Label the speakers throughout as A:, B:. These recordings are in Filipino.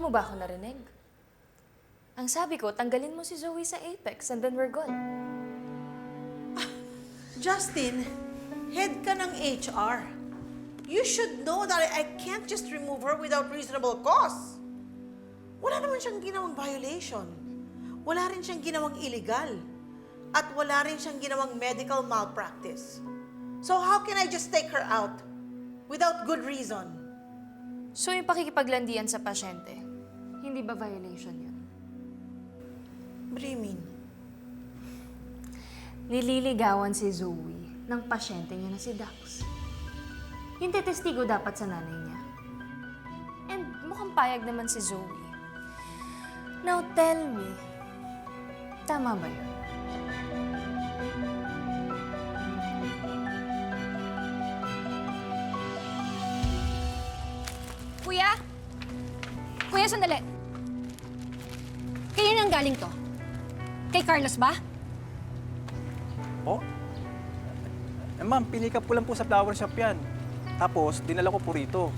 A: mo ba ako narinig? Ang sabi ko, tanggalin mo si Zoe sa Apex and then we're good.
B: Justin, head ka ng HR. You should know that I can't just remove her without reasonable cause. Wala naman siyang ginawang violation. Wala rin siyang ginawang illegal. At wala rin siyang ginawang medical malpractice. So how can I just take her out without good reason?
A: So yung pakikipaglandian sa pasyente, hindi ba violation yun?
B: What do you mean?
A: Nililigawan si Zoe ng pasyente niya na si Dax. Yung tetestigo dapat sa nanay niya. And mukhang payag naman si Zoe. Now tell me, tama ba yun?
C: Kuya? Kuya, sandali. Kaya nang galing to? Kay Carlos ba?
D: Po? Ma'am, pinikap ko lang po sa flower shop yan. Tapos, dinala ko po rito.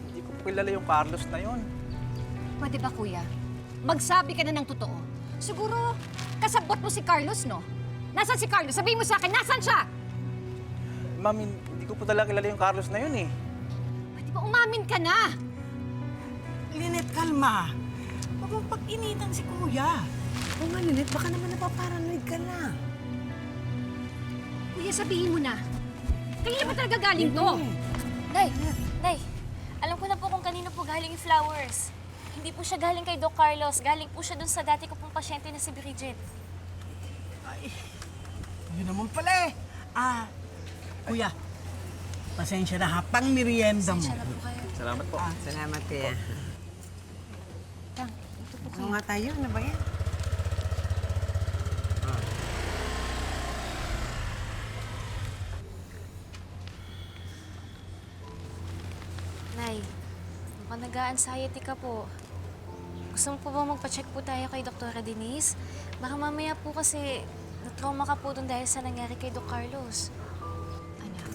D: Hindi ko po kilala yung Carlos na yon.
C: Pwede ba, kuya? Magsabi ka na ng totoo. Siguro, kasabot mo si Carlos, no? Nasaan si Carlos? Sabihin mo sa akin, nasaan siya?
D: Ma'am, hindi ko po talaga kilala yung Carlos na yun eh.
C: Pwede ba umamin ka na?
B: Lynette, kalma. Huwag mong pag-initan si Kuya. O nga, Lynette, baka naman napaparanoid ka na.
C: Kuya, sabihin mo na. Kailan ba talaga galing to?
E: Nay, alam ko na po kung kanino po galing yung flowers. Hindi po siya galing kay Doc Carlos. Galing po siya dun sa dati ko pong pasyente na si Bridget.
F: Yun naman pala eh. Kuya, pasensya na ha, pang merienda mo.
E: Siya na po kayo.
D: Salamat po.
F: Salamat kuya.
E: Tang, ito po kayo.
F: Ano nga tayo? Ano ba yan?
E: Nay, mukhang nag-a-anxiety ka po. Gusto mo po ba magpa-check po tayo kay Dr. Denise? Baka mamaya po kasi na-trauma ka po dun dahil sa nangyari kay Doc Carlos.
C: Anak,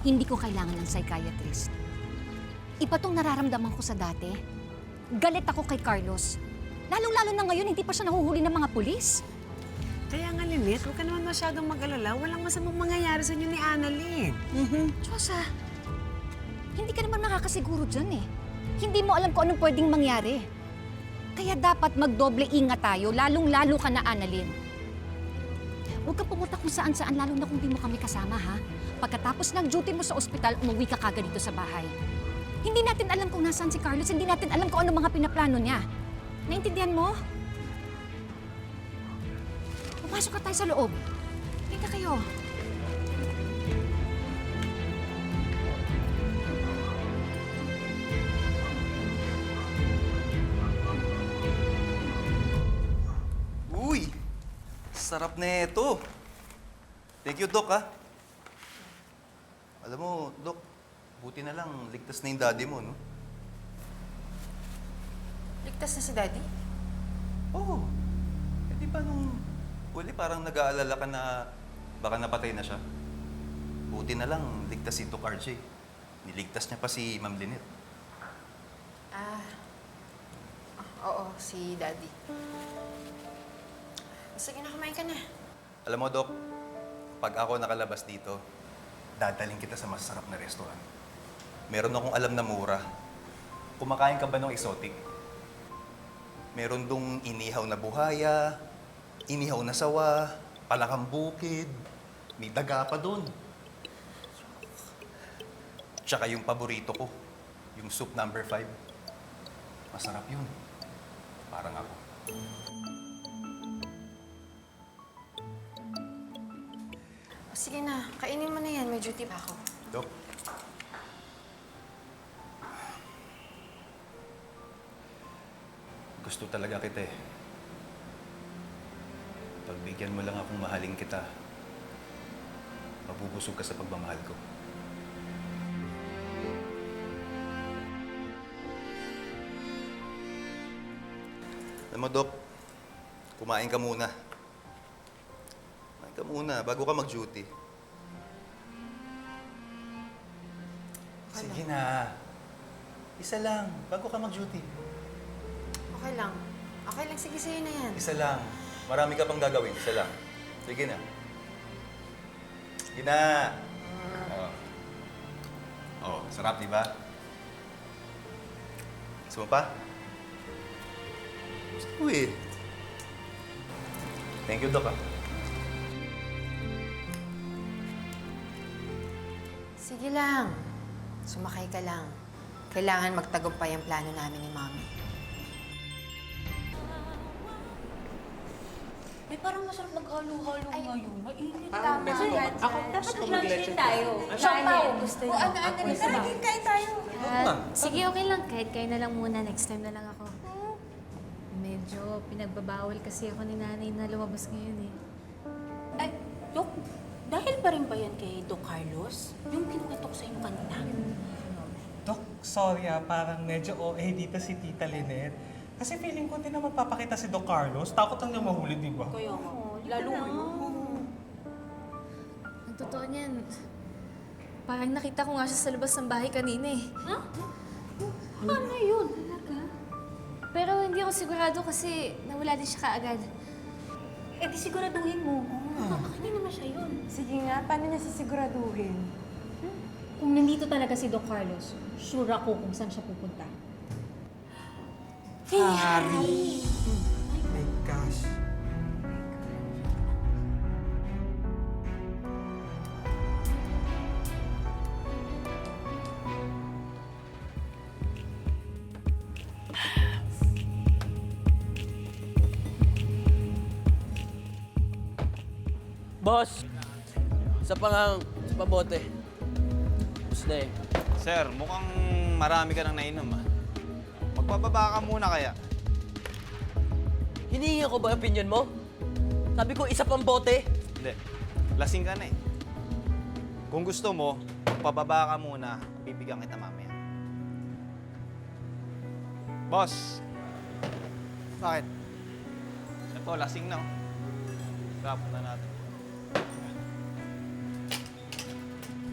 C: hindi ko kailangan ng psychiatrist. Iba tong nararamdaman ko sa dati. Galit ako kay Carlos. Lalong-lalo na ngayon, hindi pa siya nahuhuli ng mga pulis.
F: Kaya nga, Lynette, huwag ka naman masyadong mag-alala. Walang masamang mangyayari sa inyo ni Annalyn.
C: Diyosa, hindi ka naman nakakasiguro dyan eh. Hindi mo alam kung anong pwedeng mangyari. Kaya dapat magdoble ingat tayo, lalong-lalo ka na, Annalyn. Huwag kang pumunta kung saan-saan, lalo na kung di mo kami kasama, ha? Pagkatapos ng duty mo sa ospital, umuwi ka kagad dito sa bahay. Hindi natin alam kung nasaan si Carlos, hindi natin alam kung ano mga pinaplano niya. Naintindihan mo? Pumasok ka tayo sa loob. Hindi kayo.
G: Uy! Sarap na ito. Thank you, Doc, ha? Alam mo, Doc, buti na lang ligtas na yung daddy mo, no?
A: Ligtas na si Daddy?
G: Oo. Eh, di ba nung huli parang nag-aalala ka na baka napatay na siya? Buti na lang ligtas si Doc RJ. Niligtas niya pa si Ma'am Lynette.
A: Oo, si Daddy. Sige na, kumain ka na.
G: Alam mo, Doc, pag ako nakalabas dito, dadaling kita sa masarap na restaurant. Meron akong alam na mura. Kumakain ka ba ng exotic? Meron dong inihaw na buhaya, inihaw na sawa, palakang bukid, may daga pa doon. Tsaka yung paborito ko, yung soup number 5. Masarap yun. Parang ako.
A: Sige na, kainin mo na yan. May duty pa ako.
G: Dok. Gusto talaga kita eh. Pagbigyan mo lang akong mahalin kita, mabubusog ka sa pagmamahal ko. Alam mo, Dok, kumain ka muna. Kumain ka muna bago ka mag-duty. Sige na. Isa lang, bago ka mag-duty.
H: Okay lang. Okay lang, sige sa'yo na yan.
G: Isa lang. Marami ka pang gagawin. Isa lang. Sige na. Sige na. Oh, sarap, di ba? Gusto mo pa? Gusto ko eh. Thank you, Doc.
H: Sige lang. Sumakay ka lang. Kailangan magtagumpay ang plano namin ni Mami.
C: Ay, parang masarap maghalo-halo ngayon. Mainit.
E: Tama. Dapat mag-lunch tayo. Gusto niyo.
C: Kain tayo.
E: Sige, okay lang. Kahit kayo na lang muna. Next time na lang ako. Medyo pinagbabawal kasi ako ni nanay na lumabas ngayon eh.
C: Ay, Dok, dahil pa rin ba yan kay Doc Carlos? Yung kinukwento ko sa inyo kanina?
I: Dok, sorry parang medyo OA dito si Tita Lynette. Kasi feeling ko din na magpapakita si Doc Carlos. Takot lang niya mahuli, di ba?
C: Kaya nga, lalo ngayon.
E: Ang totoo niyan, parang nakita ko nga siya sa labas ng bahay kanina eh.
C: Ano yun? Talaga?
E: Pero hindi ako sigurado kasi nawala din siya kaagad.
C: Eh di siguraduhin mo. Hindi naman siya yun.
H: Sige nga, paano niya sisiguraduhin?
J: Kung nandito talaga si Doc Carlos, sure ako kung saan siya pupunta.
I: Hari! My gosh.
K: Boss! Sa pabote. Tapos na eh.
L: Sir, mukhang marami ka nang nainom ah. Magpababa ka muna kaya.
K: Hinihingi ko ba opinion mo? Sabi ko, isa pang bote.
L: Hindi, lasing ka na eh. Kung gusto mo, pababa ka muna, bibigyan kita mamaya. Boss! Bakit? Ito, lasing na oh. Tapos na natin.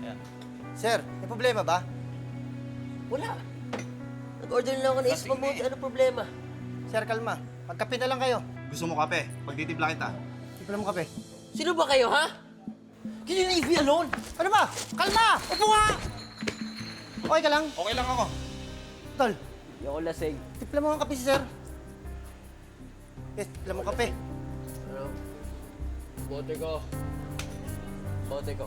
L: Ayan.
K: Sir, may problema ba? Wala. Nag-order lang ako ng isa pang bote. Ano problema?
F: Sir, kalma. Magkape na lang kayo.
L: Gusto mo kape? Pagtitipla kita.
F: Tipla mo kape.
K: Sino ba kayo, ha? Can you leave me alone?
F: Ano ba? Kalma! Upo nga! Okay ka lang?
L: Okay lang ako.
F: Tol,
K: Hindi ako lasing.
F: tipla mo ang kape si sir. Yes, tipla mo kape.
K: Ano? Bote ko. Bote ko.